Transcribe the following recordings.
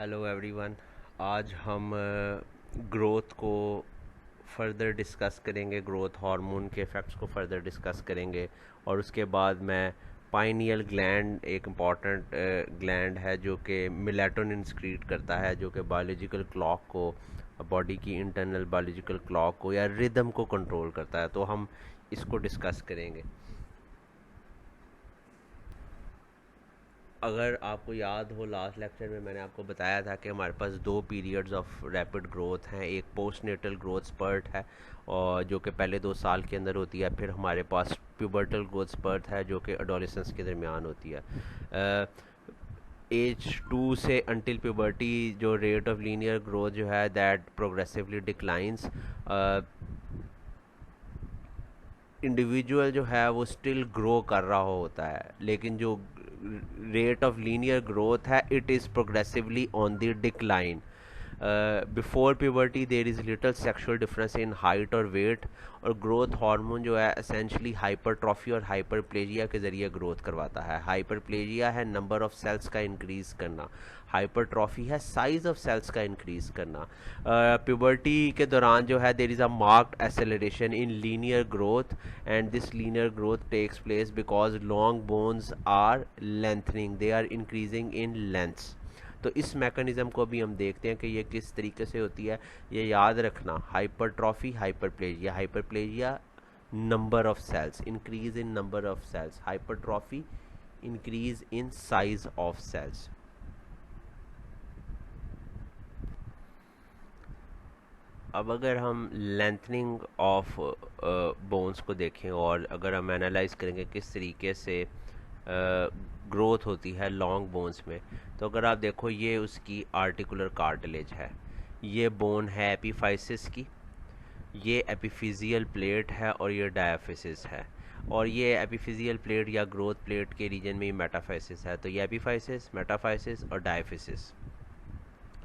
Hello everyone. आज हम growth को फर्दर डिस्कस करेंगे, ग्रोथ हार्मोन के इफ़ेक्ट्स को फर्दर डिस्कस करेंगे। और उसके बाद मैं पाइनियल ग्लैंड, एक इम्पॉर्टेंट ग्लैंड है जो कि मेलाटोनिन एक्सक्रीट करता है, जो कि बायोलॉजिकल क्लॉक को, बॉडी की इंटरनल बायोलॉजिकल क्लॉक को या रिदम को कंट्रोल करता है। तो हम इसको डिस्कस करेंगे। अगर आपको याद हो, लास्ट लेक्चर में मैंने आपको बताया था कि हमारे पास दो पीरियड्स ऑफ रैपिड ग्रोथ हैं। एक पोस्ट नेटल ग्रोथ स्पर्ट है और जो कि पहले 2 साल के अंदर होती है। फिर हमारे पास प्यूबर्टल ग्रोथ स्पर्ट है जो कि एडोलेसेंस के दरमियान होती है। एज 2 से अंटिल प्यूबर्टी जो रेट ऑफ लीनियर ग्रोथ जो है दैट प्रोग्रेसिवली डिक्लाइंस। इंडिविजुअल जो है वो स्टिल ग्रो कर रहा होता है, लेकिन जो रेट ऑफ लीनियर ग्रोथ है it is progressively on the decline. Before puberty there is little sexual difference in height और वेट। और ग्रोथ हार्मोन जो है एसेंशली हाइपरट्रॉफी और हाइपरप्लेजिया के ज़रिए ग्रोथ करवाता है। हाइपरप्लेजिया है नंबर ऑफ सेल्स का इंक्रीज़ करना, हाइपरट्रॉफी है साइज ऑफ सेल्स का इंक्रीज़ करना। प्यूबर्टी के दौरान जो है there is a marked acceleration in linear growth, and this linear growth takes place because long bones are lengthening, they are increasing in length। तो इस मैकेनिज़्म को भी हम देखते हैं कि ये किस तरीके से होती है। ये याद रखना, hypertrophy, hyperplasia. Hyperplasia number of cells, increase in number of cells. Hypertrophy increase in size of cells. अब अगर हम लेंथनिंग ऑफ बोन्स को देखें और अगर हम एनालाइज करेंगे किस तरीके से ग्रोथ होती है लॉन्ग बोन्स में, तो अगर आप देखो ये उसकी आर्टिकुलर कार्टिलेज है, ये बोन है एपिफाइसिस की, ये एपिफिजियल प्लेट है और ये डायाफिसिस है। और ये एपिफिजियल प्लेट या ग्रोथ प्लेट के रीजन में मेटाफाइसिस है। तो ये एपिफाइसिस, मेटाफाइसिस और डायाफिसिस,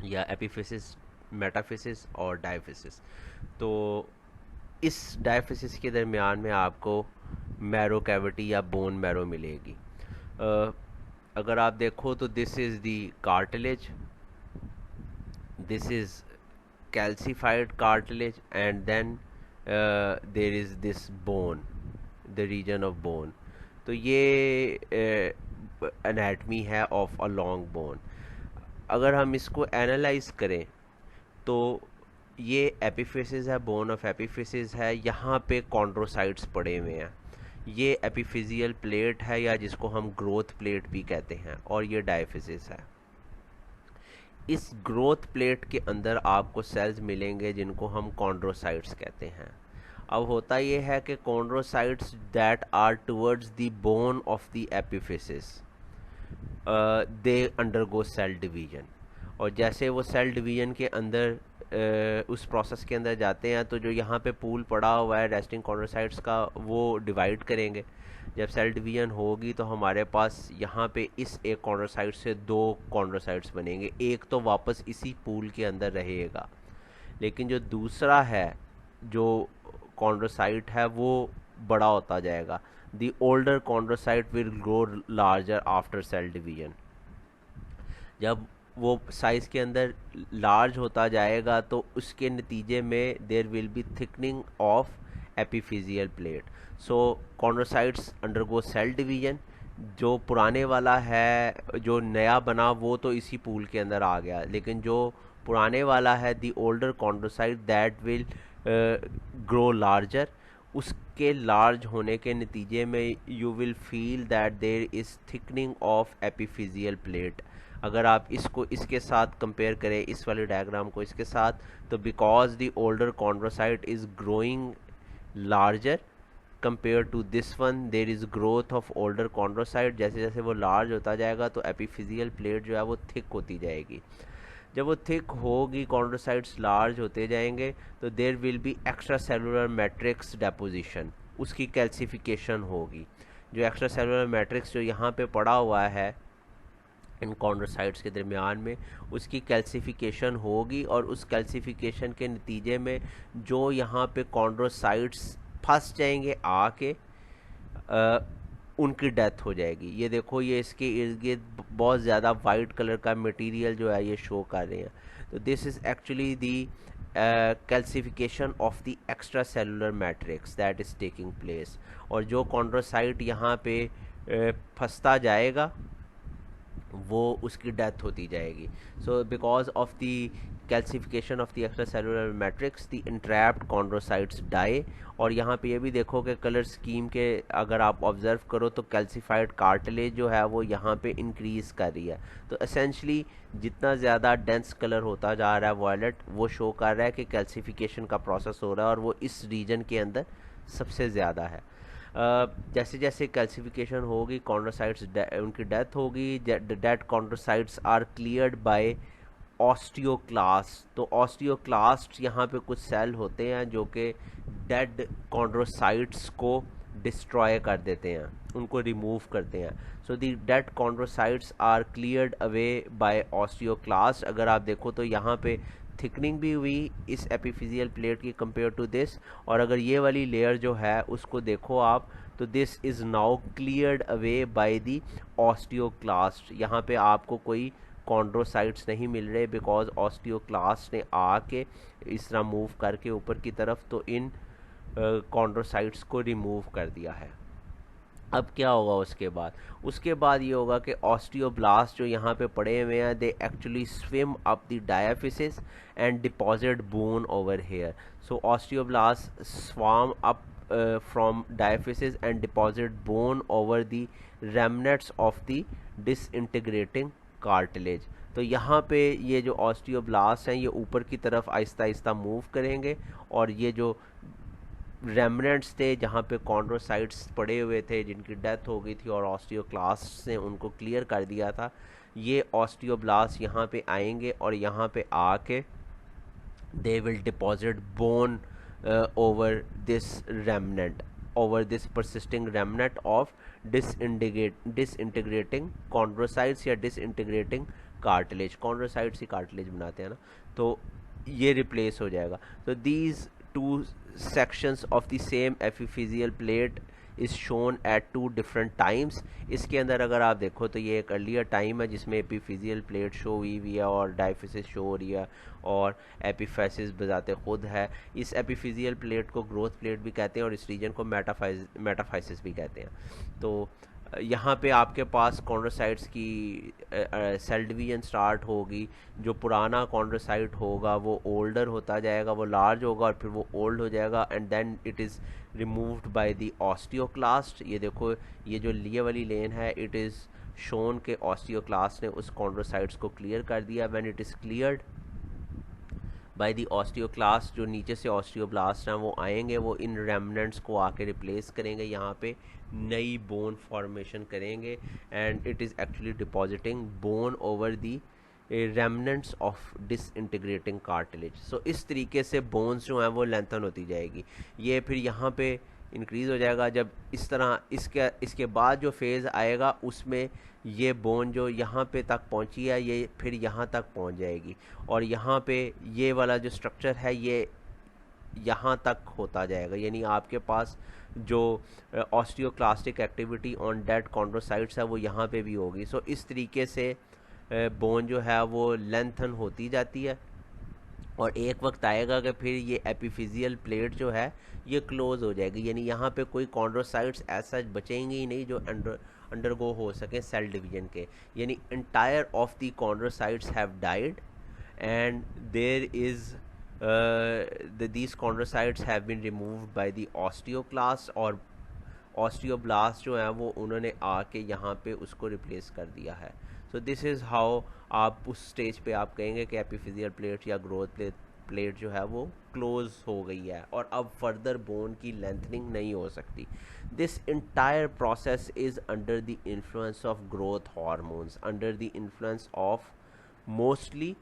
या एपिफिसिस, मेटाफिसिस और डायफिसिस। तो इस डायफिसिस के दरमियान में आपको मैरो कैविटी या बोन मैरो मिलेगी। अगर आप देखो तो this is the cartilage, this is calcified cartilage, and then there is this bone, the region of bone। तो ये anatomy है of a long bone। अगर हम इसको एनालाइज करें तो ये एपिफिसिस है, बोन ऑफ एपिफिसिस है, यहाँ पे कॉन्ड्रोसाइट्स पड़े हुए हैं। ये एपिफिजियल प्लेट है या जिसको हम ग्रोथ प्लेट भी कहते हैं, और ये डायफिसिस है। इस ग्रोथ प्लेट के अंदर आपको सेल्स मिलेंगे जिनको हम कॉन्ड्रोसाइट्स कहते हैं। अब होता ये है कि chondrocytes that are towards the bone of the epiphysis they undergo cell division. और जैसे वो सेल डिवीजन के अंदर उस प्रोसेस के अंदर जाते हैं तो जो यहाँ पे पूल पड़ा हुआ है रेस्टिंग कॉन्ड्रोसाइट्स का वो डिवाइड करेंगे। जब सेल डिवीजन होगी तो हमारे पास यहाँ पे इस एक कॉन्ड्रोसाइट से दो कॉन्ड्रोसाइट्स बनेंगे। एक तो वापस इसी पूल के अंदर रहेगा, लेकिन जो दूसरा है, जो कॉन्ड्रोसाइट है, वो बड़ा होता जाएगा। The older chondrocyte will grow larger after sale division. जब वो साइज़ के अंदर लार्ज होता जाएगा तो उसके नतीजे में there will be thickening of epiphyseal plate. So chondrocytes undergo cell division. जो पुराने वाला है, जो नया बना, वो तो इसी पूल के अंदर आ गया, लेकिन जो पुराने वाला है the older chondrocyte that will grow larger. उसके लार्ज होने के नतीजे में you will feel that there is thickening of epiphyseal plate. अगर आप इसको इसके साथ कंपेयर करें, इस वाले डायग्राम को इसके साथ, तो because the older chondrocyte is growing larger compare to this one, there is growth of older chondrocyte. जैसे जैसे वो लार्ज होता जाएगा तो एपिफिजियल प्लेट जो है वो थिक होती जाएगी। जब वो थिक होगी, कॉन्ड्रोसाइट्स लार्ज होते जाएंगे, तो there will be extra cellular matrix deposition, उसकी कैल्सिफिकेशन होगी। जो एक्स्ट्रा सेलुलर मैट्रिक्स जो यहाँ पे पड़ा हुआ है इन कॉन्ड्रोसाइट्स के दरमियान में, उसकी कैल्सिफिकेशन होगी। और उस कैल्सिफिकेशन के नतीजे में जो यहाँ पे कॉन्ड्रोसाइट्स फंस जाएंगे आके उनकी डेथ हो जाएगी। ये देखो, ये इसके इर्द गिर्द बहुत ज़्यादा वाइट कलर का मटेरियल जो है ये शो कर रहे हैं। तो this is actually the calcification of the extracellular matrix that is taking place. और जो कॉन्ड्रोसाइट यहाँ पे फंसता जाएगा वो उसकी डेथ होती जाएगी। So because of the calcification of the extracellular matrix the entrapped chondrocytes die. और यहाँ पे ये भी देखो कि कलर स्कीम के अगर आप ऑब्जर्व करो तो कैल्सिफाइड कार्टिलेज जो है वो यहाँ पे इंक्रीज कर रही है। तो एसेंशली जितना ज़्यादा डेंस कलर होता जा रहा है वायलेट, वो शो कर रहा है कि कैल्सिफिकेशन का प्रोसेस हो रहा है और वो इस रीजन के अंदर सबसे ज़्यादा है। जैसे जैसे कैल्सिफिकेशन होगी कॉन्ड्रोसाइट्स उनकी डेथ होगी। Dead chondrocytes are cleared by osteoclast. तो ऑस्टियोक्लास्ट यहाँ पे कुछ सेल होते हैं जो कि डेड कॉन्ड्रोसाइट्स को डिस्ट्रॉय कर देते हैं, उनको रिमूव करते हैं। So the dead chondrocytes are cleared away by osteoclast. अगर आप देखो तो यहाँ पे थिकनिंग भी हुई इस एपिफिजियल प्लेट की कंपेयर टू दिस। और अगर ये वाली लेयर जो है उसको देखो आप, तो this is now cleared away by the osteoclast. यहाँ पे आपको कोई कॉन्ड्रोसाइट्स नहीं मिल रहे बिकॉज ऑस्टियोक्लास्ट ने आके इस तरह मूव करके ऊपर की तरफ तो इन कॉन्ड्रोसाइट्स को रिमूव कर दिया है। अब क्या होगा उसके बाद ये होगा कि ऑस्टियोब्लास्ट जो यहाँ पे पड़े हुए हैं they actually swim up the diaphysis and deposit bone over here. So osteoblast swam up from diaphysis and deposit bone over the remnants of the disintegrating cartilage। तो यहाँ पे ये जो ऑस्टियोब्लास्ट हैं ये ऊपर की तरफ आहिस्ता आहिस्ता मूव करेंगे और ये जो रेमनेंट्स थे जहाँ पे कॉन्ड्रोसाइट्स पड़े हुए थे जिनकी डेथ हो गई थी और ऑस्टियोक्लास्ट ने उनको क्लियर कर दिया था, ये ऑस्टियोब्लास्ट यहाँ पे आएंगे और यहाँ पे आके they will deposit bone over this remnant, over this persisting remnant of disintegrating chondrocytes या disintegrating cartilage। chondrocytes ही cartilage बनाते हैं ना, तो ये replace हो जाएगा। तो these two sections of the same epiphyseal plate is shown at two different times. इसके अंदर अगर आप देखो तो ये एक अर्लियर टाइम है जिसमें एपिफिजियल प्लेट शो हुई हुई है और डायफिसिस शो हो रही है और एपिफेसिस बजाते खुद है। इस एपिफिजियल प्लेट को ग्रोथ प्लेट भी कहते हैं और इस रीजन को मेटाफाइसिस भी कहते हैं। तो यहाँ पे आपके पास कॉन्ड्रोसाइट्स की सेल डिवीजन स्टार्ट होगी। जो पुराना कॉन्ड्रोसाइट होगा वो ओल्डर होता जाएगा, वो लार्ज होगा और फिर वो ओल्ड हो जाएगा and then it is removed by the osteoclast. ये देखो, ये जो लिए वाली लेन है इट इज़ शोन के ऑस्टियोक्लास्ट ने उस कॉन्ड्रोसाइट्स को क्लियर कर दिया। When it is cleared by the osteoclast, जो नीचे से ऑस्टियोब्लास्ट हैं वो आएंगे, वो इन रेमनेंट्स को आके रिप्लेस करेंगे, यहाँ पे नई बोन फॉर्मेशन करेंगे and it is actually depositing bone over the remnants of disintegrating cartilage. So इस तरीके से बोन्स जो हैं वो लेंथन होती जाएगी। ये फिर यहाँ पे इंक्रीज़ हो जाएगा। जब इस तरह इसके बाद जो फेज़ आएगा उसमें ये बोन जो यहाँ पे तक पहुँची है ये फिर यहाँ तक पहुँच जाएगी और यहाँ पे ये वाला जो स्ट्रक्चर है ये यहाँ तक होता जाएगा। यानी आपके पास जो osteoclastic activity on dead chondrocytes है वो यहाँ पे भी होगी। सो इस तरीके से बोन जो है वो लेंथन होती जाती है और एक वक्त आएगा कि फिर ये एपिफिजियल प्लेट जो है ये क्लोज हो जाएगी। यानी यहाँ पे कोई कॉन्ड्रोसाइट्स ऐसा बचेंगे ही नहीं जो अंडरगो हो सके सेल डिवीजन के। यानी entire of the chondrocytes have died and there is these chondrocytes have been removed by the osteoclast और ऑस्टियोब्लास्ट जो है वो उन्होंने आके यहाँ पे उसको रिप्लेस कर दिया है। सो दिस इज़ हाउ आप उस स्टेज पे आप कहेंगे कि एपिफिजियल प्लेट या ग्रोथ प्लेट जो है वो क्लोज हो गई है और अब फर्दर बोन की लेंथनिंग नहीं हो सकती। This entire process is under the influence of growth hormones, under the influence of mostly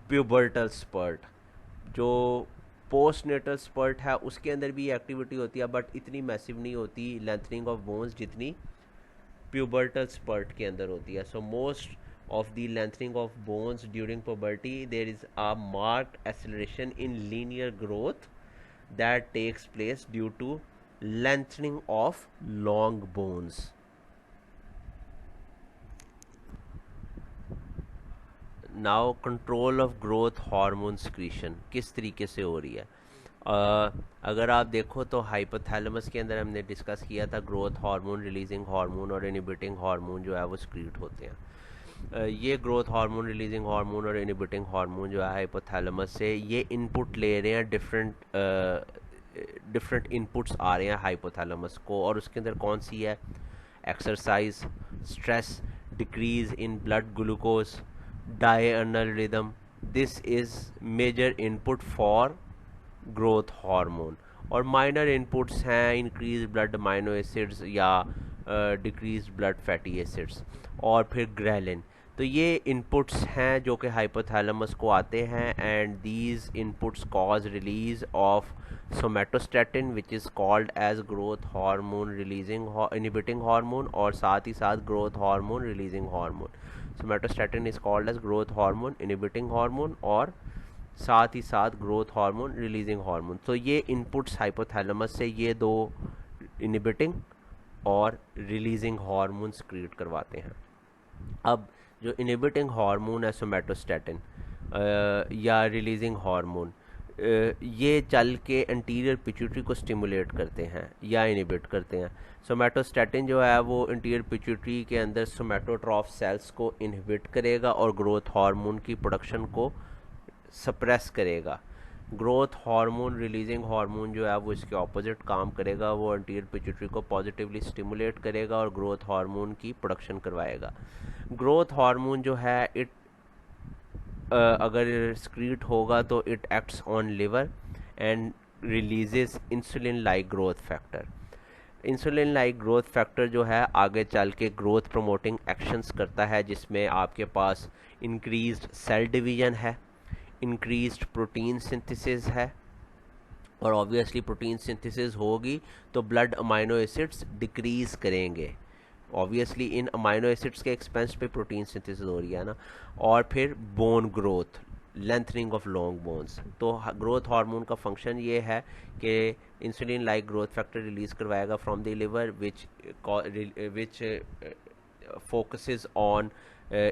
pubertal spurt. जो पोस्ट नेटल स्पर्ट है उसके अंदर भी एक्टिविटी होती है बट इतनी मैसिव नहीं होती लेंथनिंग ऑफ बोन्स जितनी प्यूबर्टल स्पर्ट के अंदर होती है। So most of the lengthening of bones during puberty there is a marked acceleration in linear growth that takes place due to lengthening of long bones. Now control of growth hormone secretion किस तरीके से हो रही है? अगर आप देखो तो हाइपोथैलेमस के अंदर हमने डिस्कस किया था ग्रोथ हार्मोन, रिलीजिंग हार्मोन और इनिबिटिंग हार्मोन जो है वो सिक्रीट होते हैं। ये ग्रोथ हार्मोन, रिलीजिंग हार्मोन और इनिबिटिंग हार्मोन जो है हाइपोथैलेमस से ये इनपुट ले रहे हैं, डिफरेंट इनपुट्स आ रहे हैं हाइपोथैलेमस को, और उसके अंदर कौन सी है? Exercise, stress, decrease in blood glucose, diurnal rhythm. This is major input for growth hormone. और माइनर इनपुट्स हैं इंक्रीज ब्लड अमाइनो एसिड्स या डिक्रीज ब्लड फैटी एसिड्स, और फिर ग्रेलिन। तो ये इनपुट्स हैं जो कि हाइपोथैलेमस को आते हैं, and these inputs cause release of somatostatin which is called as growth hormone releasing inhibiting hormone, और साथ ही साथ growth hormone releasing hormone. Somatostatin is called as growth hormone inhibiting hormone, और साथ ही साथ ग्रोथ हार्मोन रिलीजिंग हार्मोन। तो ये इनपुट्स हाइपोथैलेमस से ये दो इनिबिटिंग और रिलीजिंग हार्मोन क्रिएट करवाते हैं। अब जो इनिबिटिंग हार्मोन है सोमेटोस्टैटिन या रिलीजिंग हार्मोन, ये चल के एंटीरियर पिट्यूटरी को स्टिमुलेट करते हैं या इनिबिट करते हैं। सोमेटोस्टैटिन जो है वो एंटीरियर पिट्यूटरी के अंदर सोमेटोट्रॉफ सेल्स को इनहिबिट करेगा और ग्रोथ हार्मोन की प्रोडक्शन को सप्रेस करेगा। ग्रोथ हार्मोन रिलीजिंग हार्मोन जो है वो इसके ऑपोजिट काम करेगा, वो एंटीरियर पिट्यूटरी को पॉजिटिवली स्टिमुलेट करेगा और ग्रोथ हार्मोन की प्रोडक्शन करवाएगा। ग्रोथ हार्मोन जो है इट अगर स्क्रीट होगा तो it acts on liver and releases insulin like growth factor. Insulin like growth factor जो है आगे चल के ग्रोथ प्रमोटिंग एक्शंस करता है, जिसमें आपके पास इंक्रीज्ड सेल डिवीजन है, इंक्रीज्ड प्रोटीन सिंथेसिस है, और ऑब्वियसली प्रोटीन सिंथेसिस होगी तो ब्लड अमाइनो एसिड्स डिक्रीज करेंगे। ऑब्वियसली इन अमाइनो एसिड्स के एक्सपेंस पे प्रोटीन सिंथेसिस हो रही है ना। और फिर bone growth, lengthening of long bones. तो ग्रोथ हार्मोन का फंक्शन ये है कि insulin like growth factor release करवाएगा from the liver which focuses on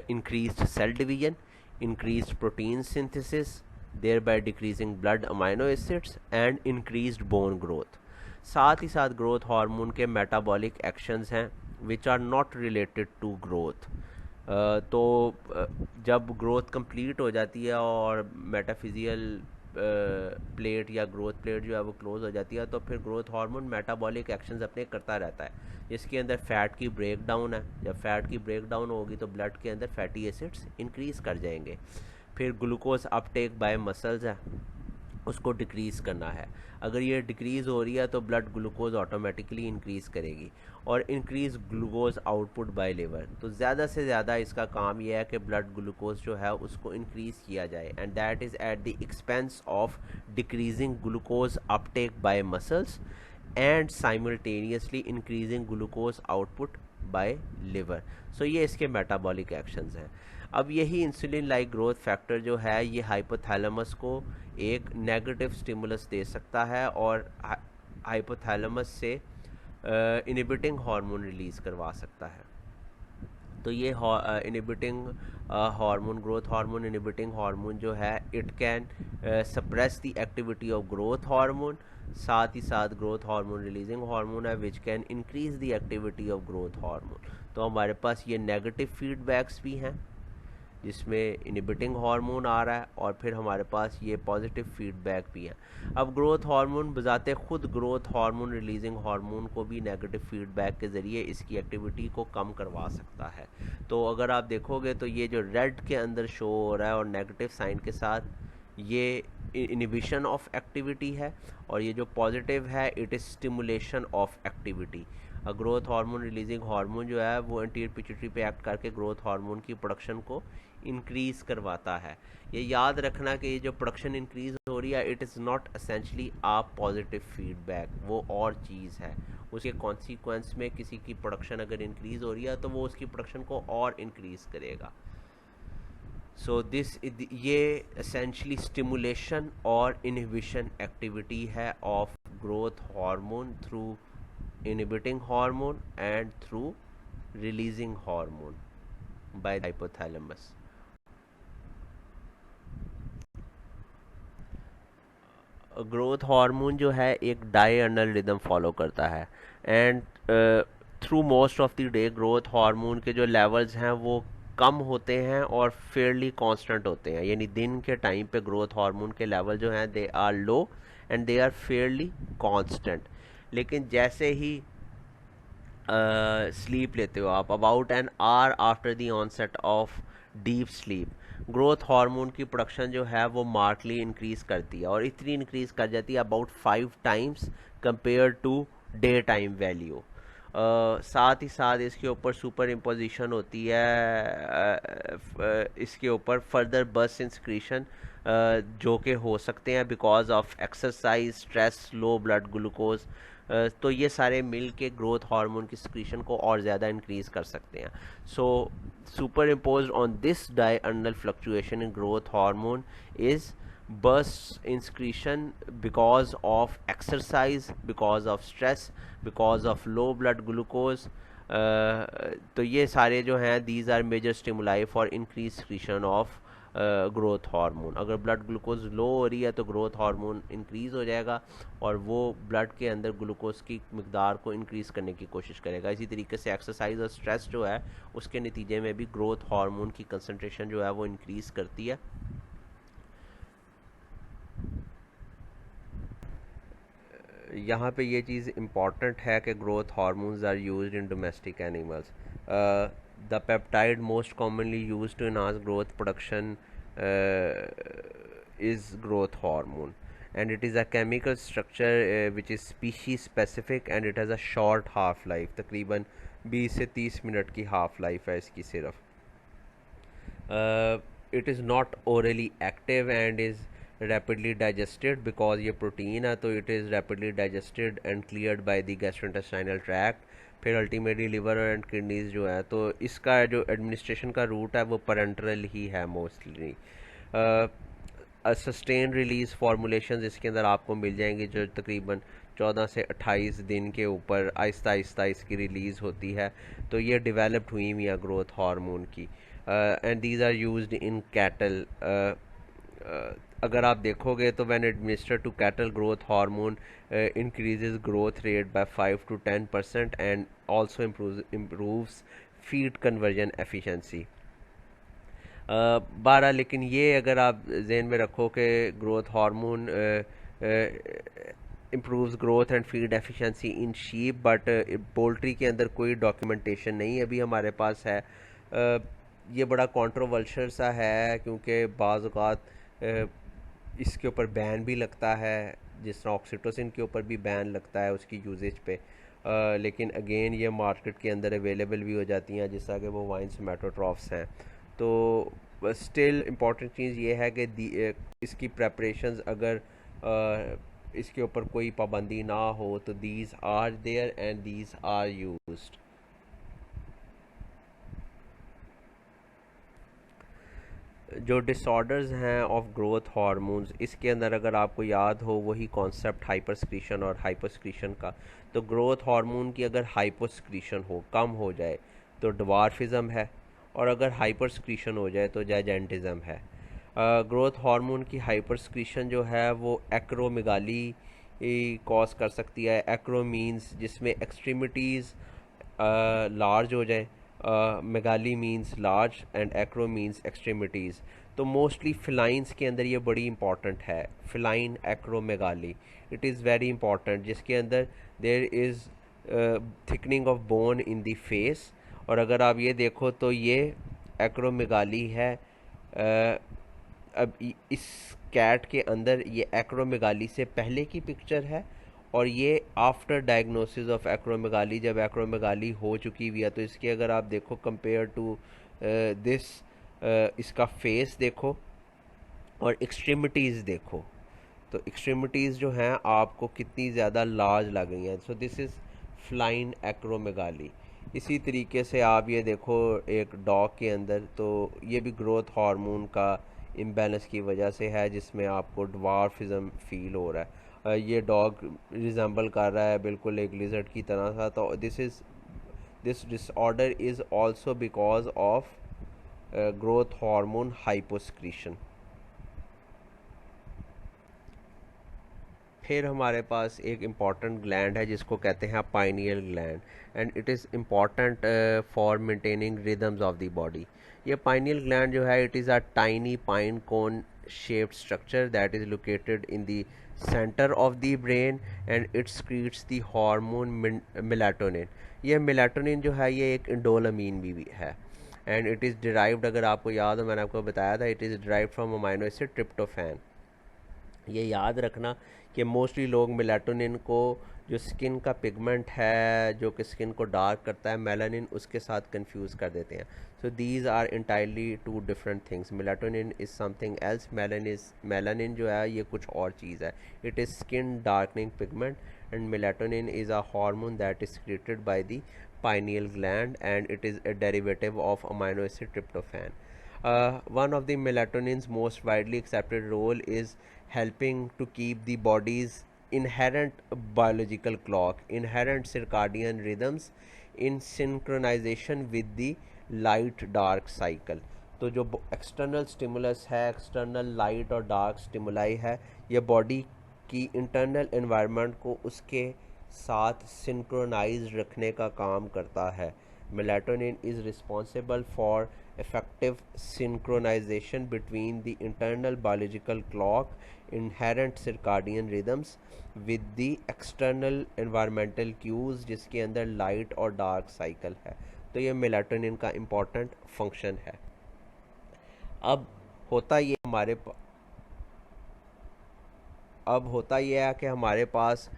increased cell division, increased protein synthesis, thereby decreasing blood amino acids and increased bone growth. साथ ही साथ growth hormone के metabolic actions हैं which are not related to growth. तो जब growth complete हो जाती है और मेटाफिजियल प्लेट या ग्रोथ प्लेट जो है वो क्लोज हो जाती है, तो फिर ग्रोथ हार्मोन मेटाबॉलिक एक्शंस अपने करता रहता है, जिसके अंदर फैट की ब्रेक डाउन है। जब फैट की ब्रेक डाउन होगी तो ब्लड के अंदर फैटी एसिड्स इंक्रीज़ कर जाएंगे। फिर ग्लूकोज अपटेक बाय मसल्स है, उसको डिक्रीज़ करना है। अगर ये डिक्रीज़ हो रही है तो ब्लड ग्लूकोज ऑटोमेटिकली इंक्रीज़ करेगी, और increase glucose output by liver. तो ज़्यादा से ज़्यादा इसका काम यह है कि ब्लड ग्लूकोज जो है उसको इंक्रीज़ किया जाए, and that is at the expense of decreasing glucose uptake by muscles and simultaneously increasing glucose output by liver. So ये इसके मेटाबॉलिक एक्शंस हैं। अब यही इंसुलिन लाइक ग्रोथ फैक्टर जो है ये हाइपोथैलेमस को एक नेगेटिव स्टिमुलस दे सकता है और हाइपोथैलेमस से इनिबिटिंग हार्मोन रिलीज़ करवा सकता है। तो ये inhibiting hormone, growth hormone inhibiting hormone जो है it can suppress the activity of growth hormone. साथ ही साथ ग्रोथ हार्मोन रिलीजिंग हार्मोन है which can increase the activity of growth hormone. तो हमारे पास ये नेगेटिव फीडबैक्स भी हैं जिसमें इनिबिटिंग हार्मोन आ रहा है, और फिर हमारे पास ये पॉजिटिव फीडबैक भी है। अब ग्रोथ हार्मोन बजाते खुद ग्रोथ हार्मोन रिलीजिंग हार्मोन को भी नेगेटिव फीडबैक के ज़रिए इसकी एक्टिविटी को कम करवा सकता है। तो अगर आप देखोगे तो ये जो रेड के अंदर शो हो रहा है और नेगेटिव साइन के साथ, ये इनिबिशन ऑफ एक्टिविटी है, और ये जो पॉजिटिव है it is stimulation of activity. Growth hormone releasing hormone जो है वो एंटीरियर पिट्यूटरी पे एक्ट करके ग्रोथ हार्मोन की प्रोडक्शन को इंक्रीज़ करवाता है। ये याद रखना कि ये जो प्रोडक्शन इंक्रीज़ हो रही है it is not essentially a positive feedback, वो और चीज़ है। उसके कॉन्सिक्वेंस में किसी की प्रोडक्शन अगर इंक्रीज़ हो रही है तो वो उसकी प्रोडक्शन को और इंक्रीज़ करेगा। सो ये एसेंशली स्टिमुलेशन और इनहिबिशन एक्टिविटी है of growth hormone through inhibiting hormone and through releasing hormone by the hypothalamus. Growth hormone जो है एक डायurnal रिदम फॉलो करता है and through most of the day growth hormone के जो लेवल्स हैं वो कम होते हैं और फेयरली कांस्टेंट होते हैं, यानी दिन के टाइम पे ग्रोथ हार्मोन के लेवल जो हैं they are low and they are fairly constant. लेकिन जैसे ही स्लीप लेते हो आप about an hour after the onset of deep sleep, growth hormone की प्रोडक्शन जो है वो मार्कली इंक्रीज करती है और इतनी इंक्रीज कर जाती है about 5 times compare to day time value. साथ ही साथ इसके ऊपर सुपर इम्पोजिशन होती है इसके ऊपर फर्दर बर्स्ट इन सिक्रीशन जो कि हो सकते हैं because of exercise, stress, low blood glucose. तो ये सारे मिल के ग्रोथ हार्मोन की सिक्रीशन को और ज़्यादा इंक्रीज कर सकते हैं। So superimpose on this diurnal fluctuation in growth hormone is bursts in secretion because of exercise, because of stress, because of low blood glucose। तो ये सारे जो हैं these are major stimuli for increased secretion of growth hormone. अगर blood glucose लो हो रही है तो ग्रोथ हार्मोन इंक्रीज़ हो जाएगा और वो ब्लड के अंदर ग्लूकोज की मकदार को इंक्रीज़ करने की कोशिश करेगा। इसी तरीके से एक्सरसाइज और स्ट्रेस जो है उसके नतीजे में भी ग्रोथ हार्मोन की कंसनट्रेशन जो है वो इंक्रीज़ करती है। यहाँ पे ये चीज़ इम्पॉर्टेंट है कि growth hormones are used in domestic animals. The peptide most commonly used to enhance growth production is growth hormone and it is a chemical structure which is species specific and it has a short half life, तकरीबन 20 से 30 minute की half life है इसकी सिर्फ। it is not orally active and is rapidly digested because ये protein है तो it is rapidly digested and cleared by the gastrointestinal tract। फिर अल्टीमेटली लिवर एंड किडनीज जो है तो इसका जो एडमिनिस्ट्रेशन का रूट है वो पैरेंटरल ही है मोस्टली। सस्टेन रिलीज फार्मूलेशन इसके अंदर आपको मिल जाएंगे जो तकरीबन 14 से 28 दिन के ऊपर आहिस्ता आहिस्ता इसकी रिलीज़ होती है। तो ये डेवलप्ड हुई हुई है ग्रोथ हार्मोन की and these are used in cattle. अगर आप देखोगे तो when administered to cattle growth hormone increases growth rate by 5 to 10% and also improves feed conversion efficiency. बारह लेकिन ये अगर आप जहन में रखो कि growth hormone improves growth and feed efficiency in sheep but poultry के अंदर कोई डॉक्यूमेंटेशन नहीं अभी हमारे पास है। ये बड़ा कंट्रोवर्शियल सा है क्योंकि बाज़ औक़ात इसके ऊपर बैन भी लगता है, जिस तरह ऑक्सीटोसिन के ऊपर भी बैन लगता है उसकी यूजेज पे। लेकिन अगेन ये मार्केट के अंदर अवेलेबल भी हो जाती हैं जिस तरह के वो वाइन सोमैटोट्रॉफ्स हैं। तो स्टिल इम्पॉर्टेंट चीज़ ये है कि इसकी प्रेपरेशंस अगर इसके ऊपर कोई पाबंदी ना हो तो these are there and these are used. जो डिसऑर्डर्स हैं ऑफ ग्रोथ हार्मोन्स इसके अंदर अगर आपको याद हो वही कॉन्सेप्ट हाइपरस्क्रीशन और हाइपोस्क्रीशन का। तो ग्रोथ हार्मोन की अगर हाइपोस्क्रीशन हो, कम हो जाए तो डवार्फिज्म है और अगर हाइपरस्क्रीशन हो जाए तो जायजेंटिज्म है। ग्रोथ हार्मोन की हाइपरस्क्रीशन जो है वो एक्रोमेगाली कॉज कर सकती है। एक्रो मीन्स जिसमें एक्सट्रीमिटीज़ लार्ज हो जाए, megaly means large and acro means extremities. तो मोस्टली फिलाइंस के अंदर ये बड़ी इंपॉर्टेंट है, feline acromegaly it is very important, जिसके अंदर there is thickening of bone in the face. और अगर आप ये देखो तो ये एक्रोमेगाली है। अब इस कैट के अंदर ये एक्रोमेगाली से पहले की पिक्चर है और ये आफ्टर डायग्नोसिस ऑफ एक्रोमेगाली, जब एक्रोमेगाली हो चुकी हुई है। तो इसके अगर आप देखो कंपेयर टू दिस, इसका फेस देखो और एक्सट्रीमिटीज़ देखो तो एक्सट्रीमिटीज़ जो हैं आपको कितनी ज़्यादा लार्ज लग रही हैं। So this is फ्लाइन acromegaly. इसी तरीके से आप ये देखो एक डॉग के अंदर, तो ये भी ग्रोथ हार्मोन का इम्बैलेंस की वजह से है जिसमें आपको ड्वार्फिज्म फील हो रहा है। ये डॉग रिजेंबल कर रहा है बिल्कुल एक लिजर्ड की तरह सा, तो this disorder is also because of growth hormone hyposecretion. फिर हमारे पास एक इम्पॉर्टेंट ग्लैंड है जिसको कहते हैं pineal gland, and it is important for maintaining rhythms of the body. ये पाइनियल ग्लैंड जो है, it is a tiny pine cone shaped structure that is located in the center of the brain, and it secretes the hormone melatonin। ये melatonin जो है ये एक इंडोलामीन भी है, एंड इट इज़ डिराइव्ड, अगर आपको याद हो मैंने आपको बताया था, it is derived from amino acid tryptophan. ये याद रखना कि मोस्टली लोग मेलाटोनिन को, जो स्किन का पिगमेंट है जो कि स्किन को डार्क करता है, मेलानिन, उसके साथ कंफ्यूज कर देते हैं। So these are entirely two different things. Melatonin is something else, melanin जो है ये कुछ और चीज़ है। It is skin darkening pigment, and melatonin is a hormone that is secreted by the pineal gland, and it is a derivative of amino acid tryptophan. One of the melatonin's most widely accepted role is helping to keep the body's inherent biological clock, inherent circadian rhythms in synchronization with the light dark cycle। तो जो external stimulus है, external light और dark stimuli है, ये body की internal environment को उसके साथ सिंक्रोनाइज रखने का काम करता है। Melatonin is responsible for effective synchronization between the internal biological clock, inherent circadian rhythms with the external environmental cues जिसके अंदर लाइट और डार्क साइकिल है। तो ये मेलाटोनिन का इम्पॉर्टेंट फंक्शन है। अब होता ये हमारे अब होता यह है कि हमारे पास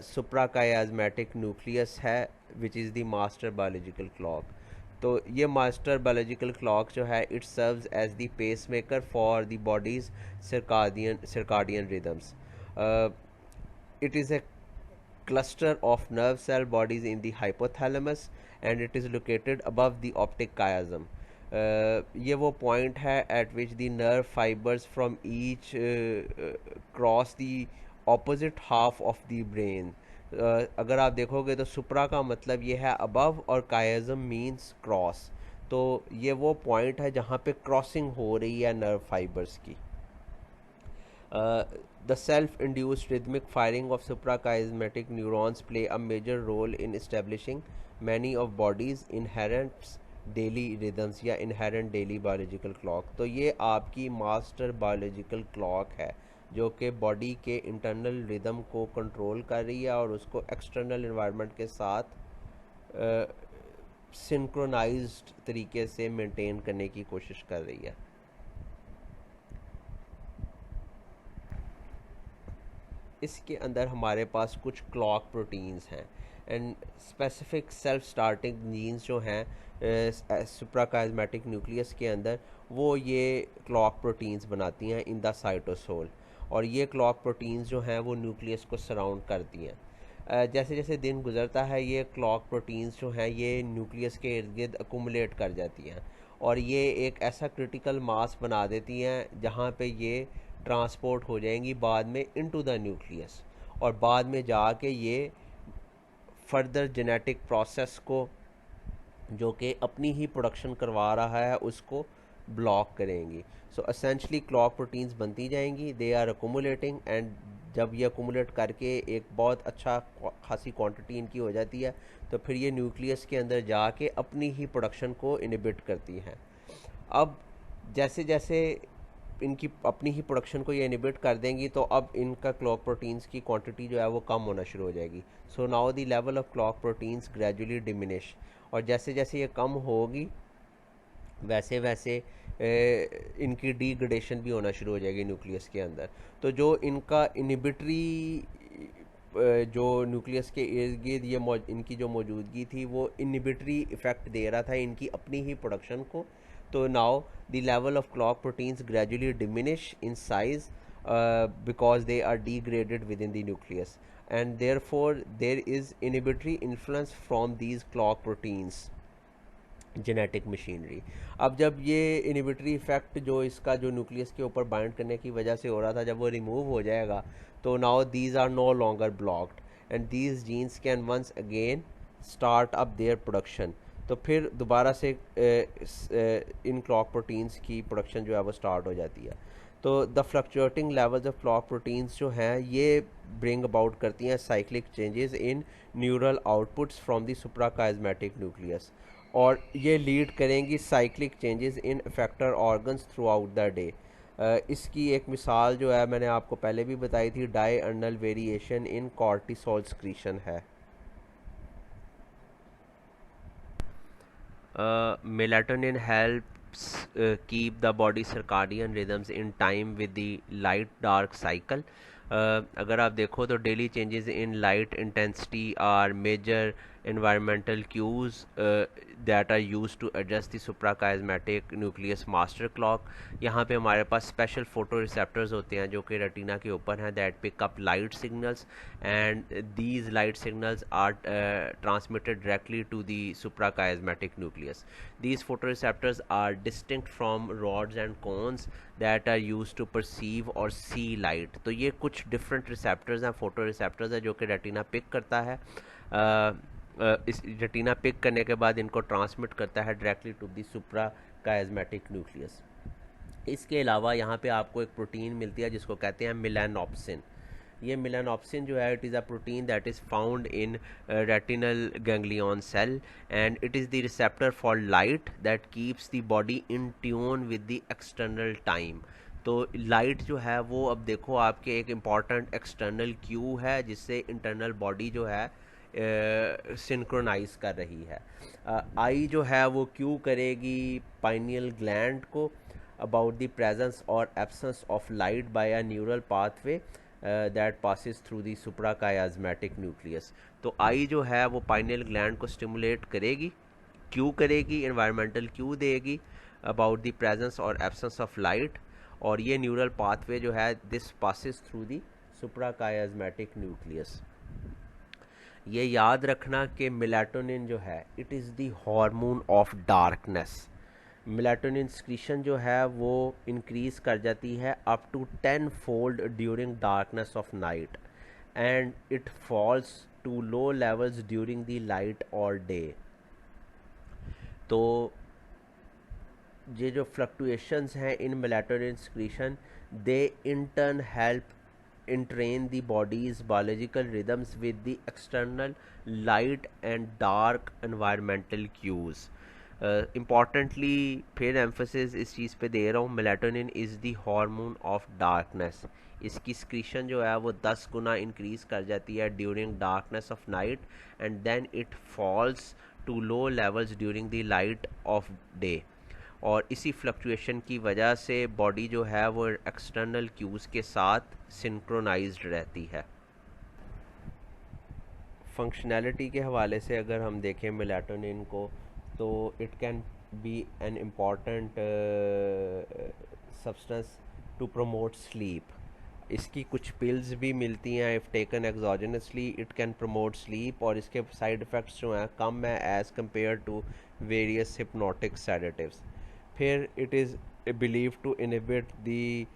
सुप्राकायाज्मेटिक न्यूक्लियस है which is the master biological clock. तो ये मास्टर बायोलॉजिकल क्लॉक जो है, it serves as the pacemaker for the body's circadian rhythms. It is a cluster of nerve cell bodies in the hypothalamus, and it is located above the optic chiasm। ये वो point है at which the nerve fibers from each cross the opposite half of the brain। अगर आप देखोगे तो सुप्रा का मतलब ये है अबव, और कायाजम मीन्स क्रॉस। तो ये वो पॉइंट है जहाँ पे क्रॉसिंग हो रही है नर्व फाइबर्स की। The self-induced rhythmic firing of suprachiasmatic neurons play a major role in establishing many of body's inherent daily rhythms या inherent daily biological clock। तो ये आपकी master biological clock है जो कि बॉडी के इंटरनल रिदम को कंट्रोल कर रही है और उसको एक्सटर्नल इन्वायरमेंट के साथ सिंक्रोनाइज्ड तरीके से मेंटेन करने की कोशिश कर रही है। इसके अंदर हमारे पास कुछ क्लॉक प्रोटीन्स हैं, and specific self starting genes जो हैं सुप्राकाइस्मेटिक न्यूक्लियस के अंदर, वो ये क्लॉक प्रोटीन्स बनाती हैं इन द साइटोसोल। और ये क्लॉक प्रोटीन्स जो हैं वो न्यूक्लियस को सराउंड करती हैं। जैसे जैसे दिन गुजरता है ये क्लॉक प्रोटीन्स जो हैं ये न्यूक्लियस के इर्द गिर्द अकुमुलेट कर जाती हैं, और ये एक ऐसा क्रिटिकल मास बना देती हैं जहाँ पे ये ट्रांसपोर्ट हो जाएंगी बाद में इनटू द न्यूक्लियस, और बाद में जाके ये फर्दर जेनेटिक प्रोसेस को जो कि अपनी ही प्रोडक्शन करवा रहा है उसको ब्लॉक करेंगी। सो एसेंशली क्लॉक प्रोटीन्स बनती जाएंगी, दे आर अकोमुलेटिंग, एंड जब ये अकोमुलेट करके एक बहुत अच्छा खासी क्वांटिटी इनकी हो जाती है तो फिर ये न्यूक्लियस के अंदर जाके अपनी ही प्रोडक्शन को इनहिबिट करती हैं। अब जैसे जैसे इनकी अपनी ही प्रोडक्शन को ये इनहिबिट कर देंगी तो अब इनका क्लॉक प्रोटीन्स की क्वांटिटी जो है वो कम होना शुरू हो जाएगी। So now the level of clock proteins gradually diminish, और जैसे जैसे ये कम होगी वैसे वैसे इनकी डिग्रेडेशन भी होना शुरू हो जाएगी न्यूक्लियस के अंदर। तो जो इनका इनहिबिटरी जो न्यूक्लियस के इर्द गिर्द ये इनकी जो मौजूदगी थी वो इनहिबिटरी इफ़ेक्ट दे रहा था इनकी अपनी ही प्रोडक्शन को। तो now the level of clock proteins gradually diminish in size because they are degraded within the nucleus, and therefore there is inhibitory influence from these clock proteins genetic machinery. अब जब ये inhibitory effect जो इसका जो nucleus के ऊपर bind करने की वजह से हो रहा था, जब वो रिमूव हो जाएगा तो now these are no longer blocked and these genes can once again start up their production. तो फिर दोबारा से इन क्लॉक प्रोटीन्स की प्रोडक्शन जो है वो स्टार्ट हो जाती है। तो the fluctuating levels of clock proteins जो हैं ये ब्रिंग अबाउट करती हैं cyclic changes in neural outputs from the suprachiasmatic nucleus, और ये लीड करेंगी cyclic changes in effector organs through out the day. इसकी एक मिसाल जो है मैंने आपको पहले भी बताई थी, डायअर्नल वेरिएशन इन कॉर्टिसोल स्क्रीशन है। Melatonin helps keep the body circadian rhythms in time with the light dark cycle. अगर आप देखो तो daily changes in light intensity are major environmental cues that are used to adjust the suprachiasmatic nucleus master clock. यहाँ पे हमारे पास special photo receptors होते हैं जो कि रेटिना के ऊपर हैं, that pick up light signals and these light signals are transmitted directly to the suprachiasmatic nucleus. These photoreceptors are distinct from rods and cones that are used to perceive or see light. तो ये कुछ different receptors हैं, photo receptors हैं जो कि retina pick करता है। इस रेटिना पिक करने के बाद इनको ट्रांसमिट करता है डायरेक्टली टू दी सुप्राकाइस्मेटिक न्यूक्लियस। इसके अलावा यहाँ पे आपको एक प्रोटीन मिलती है जिसको कहते हैं मेलानोप्सिन। ये मेलानोप्सिन जो है it is a protein that is found in retinal ganglion cell and it is the receptor for light that keeps the body in tune with the external time. तो लाइट जो है वो अब देखो आपके एक इम्पॉर्टेंट एक्सटर्नल क्यू है जिससे इंटरनल बॉडी जो है सिंक्रोनाइज कर रही है। आई जो है वो क्यू करेगी पाइनियल ग्लैंड को अबाउट द प्रेजेंस और absence of light by a neural pathway that passes through the suprachiasmatic nucleus. तो आई जो है वो पाइनियल ग्लैंड को स्टिमुलेट करेगी, क्यू करेगी, एनवायरमेंटल क्यू देगी अबाउट द प्रेजेंस और एब्सेंस ऑफ लाइट, और ये न्यूरल पाथवे जो है this passes through the suprachiasmatic nucleus. ये याद रखना कि मेलाटोनिन जो है it is the hormone of darkness. Melatonin secretion जो है वो इंक्रीज़ कर जाती है up to 10 fold during darkness of night and it falls to low levels during the light और डे। तो ये जो फ्लक्चुएशंस हैं in melatonin secretion they in turn help entrain the body's biological rhythms with the external light and dark environmental cues. Importantly फिर emphasis इस चीज़ पे दे रहा हूँ, melatonin is the hormone of darkness. इसकी सिक्रीशन जो है वो 10 गुना इंक्रीज़ कर जाती है during darkness of night and then it falls to low levels during the light of day. और इसी फ्लक्चुएशन की वजह से बॉडी जो है वो एक्सटर्नल क्यूज़ के साथ सिंक्रोनाइज्ड रहती है। फंक्शनैलिटी के हवाले से अगर हम देखें मेलाटोनिन को तो it can be an important substance to promote sleep. इसकी कुछ पिल्स भी मिलती हैं, if taken exogenously it can promote sleep, और इसके साइड इफ़ेक्ट्स जो हैं कम है as compare to various hypnotic sedatives. फिर it is believe to inhibit the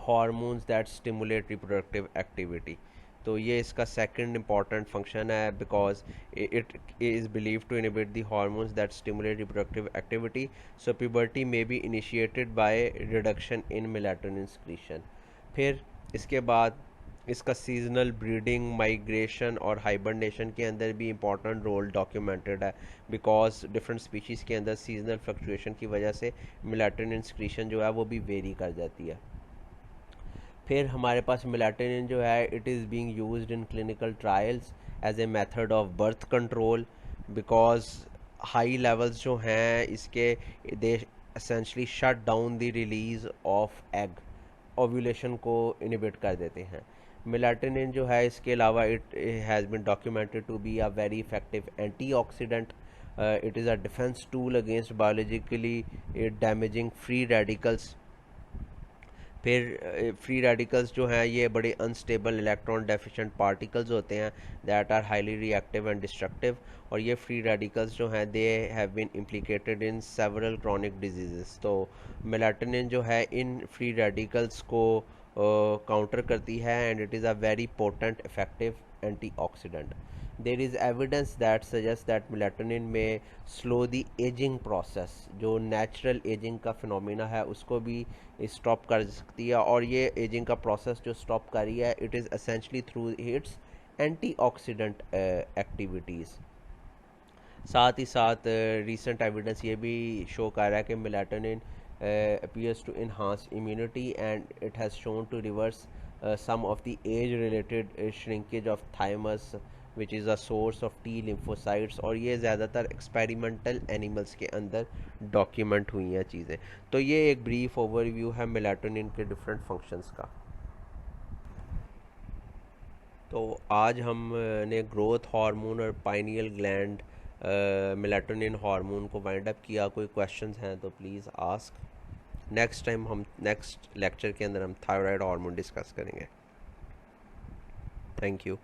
hormones that stimulate reproductive activity. तो ये इसका सेकंड इम्पॉर्टेंट फंक्शन है because it is believe to inhibit the hormones that stimulate reproductive activity, so puberty may be initiated by reduction in melatonin secretion. फिर इसके बाद इसका seasonal breeding, migration और hibernation के अंदर भी इम्पॉर्टेंट रोल डॉक्यूमेंटेड है बिकॉज डिफरेंट स्पीशीज़ के अंदर सीजनल फ्लक्चुएशन की वजह से मेलाटोनिन सिक्रीशन जो है वो भी वेरी कर जाती है। फिर हमारे पास मेलाटोनिन जो है it is being used in clinical trials as a method of birth control because high levels जो हैं इसके they essentially shut down the release of egg, ovulation को इनहिबिट कर देते हैं। मेलाटोनिन जो है इसके अलावा it has been documented to be a very effective antioxidant, it is a defence tool against biologically damaging free radicals. फिर free radicals जो हैं ये बड़े अनस्टेबल इलेक्ट्रॉन डेफिशिएंट पार्टिकल्स होते हैं that are highly reactive and destructive, और ये free radicals जो हैं they have been implicated in several chronic disease. तो मेलाटोनिन जो है इन फ्री रेडिकल्स को काउंटर करती है and it is a very potent effective antioxidant. There is evidence that suggest that melatonin may slow the aging process, जो natural aging का phenomena है उसको भी स्टॉप कर सकती है, और ये एजिंग का प्रोसेस जो स्टॉप कर रही है it is essentially through it's antioxidant activities. साथ ही साथ रीसेंट एविडेंस ये भी शो कर रहा है कि melatonin appears to enhance immunity and it has shown to reverse some of the age related shrinkage of thymus which is a source of T lymphocytes, और ये ज़्यादातर एक्सपेरिमेंटल एनिमल्स के अंदर डॉक्यूमेंट हुई हैं चीज़ें। तो ये एक ब्रीफ ओवरव्यू है मेलाटोनिन के डिफरेंट फंक्शंस का। तो आज हमने ग्रोथ हार्मोन और पाइनियल ग्लैंड मेलाटोनिन हार्मोन को वाइंड अप किया। कोई क्वेश्चंस हैं तो प्लीज़ आस्क। नेक्स्ट टाइम हम नेक्स्ट लेक्चर के अंदर हम थायराइड हार्मोन डिस्कस करेंगे। Thank you.